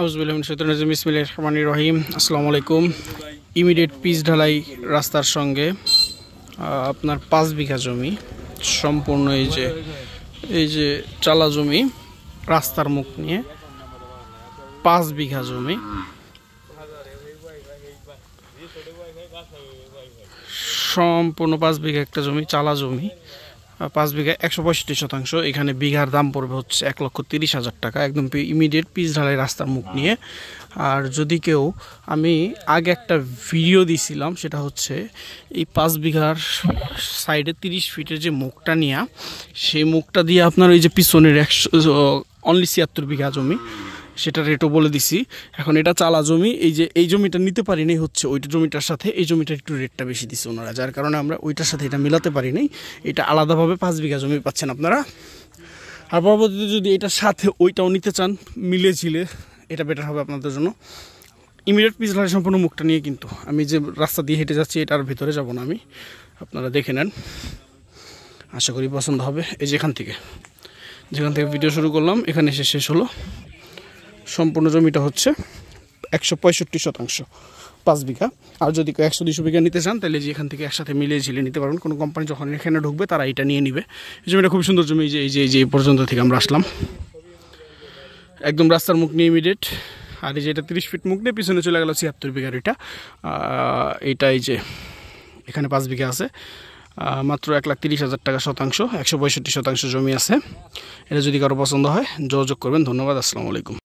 আউযুবিল্লাহি মিনাশ শাইতানির রাজিম বিসমিল্লাহির রহমানির রহিম। আসসালামু আলাইকুম। ইমিডিয়েট পিচ ঢালাই রাস্তার সঙ্গে আপনার 5 বিঘা জমি সম্পূর্ণ এই যে চালা জমি রাস্তার মুখ নিয়ে 5 বিঘা জমি সম্পূর্ণ 5 বিঘা একটা জমি চালা জমি 5 বিঘা 165%। এখানে বিঘার দাম পড়বে হচ্ছে 1,30,000 টাকা, একদম ইমিডিয়েট পিচ ঢালাই রাস্তার মুখ নিয়ে। আর যদি কেউ, আমি আগে একটা ভিডিও দিয়েছিলাম, সেটা হচ্ছে এই 5 বিঘার সাইডে 30 ফিটের যে মুখটা নিয়ে, সেই মুখটা দিয়ে আপনার ওই যে পিছনের অনলি 76 বিঘা জমি, সেটা রেটও বলে দিছি। এখন এটা চালা জমি, এই জমিটা নিতে পারি নাই হচ্ছে ওইটা জমিটার সাথে, এই জমিটার একটু রেটটা বেশি দিচ্ছে ওনারা, যার কারণে আমরা ওইটার সাথে এটা মিলাতে পারি নাই। এটা আলাদাভাবে 5 বিঘা জমি পাচ্ছেন আপনারা। আর পরবর্তীতে যদি এটার সাথে ওইটাও নিতে চান মিলে ঝিলে, এটা বেটার হবে আপনাদের জন্য। ইমিডিয়েট পিচ ঢালাই সম্পূর্ণ মুখটা নিয়ে, কিন্তু আমি যে রাস্তা দিয়ে হেঁটে যাচ্ছি এটার ভিতরে যাব না আমি, আপনারা দেখে নেন, আশা করি পছন্দ হবে। এই যেখান থেকে ভিডিও শুরু করলাম এখানে এসে শেষ হলো। সম্পূর্ণ জমিটা হচ্ছে 165%, 5 বিঘা। আর যদি কেউ 100-200 বিঘা নিতে চান তাহলে যে এখান থেকে একসাথে মিলিয়ে ঝিলে নিতে পারবেন। কোনো কোম্পানি যখন এখানে ঢুকবে তারা এটা নিয়ে নিবে। এই জমিটা খুব সুন্দর জমি। এই পর্যন্ত থেকে আমরা আসলাম, একদম রাস্তার মুখ নিয়ে ইমিডিয়েট। আর এই যে এটা 30 ফিট মুখ নিয়ে পিছনে চলে গেল 76 বিঘার এইটা এই যে এখানে 5 বিঘা আছে, মাত্র 1,30,000 টাকা শতাংশ, 165% জমি আছে। এটা যদি কারো পছন্দ হয় যোগাযোগ করবেন। ধন্যবাদ, আসসালামু আলাইকুম।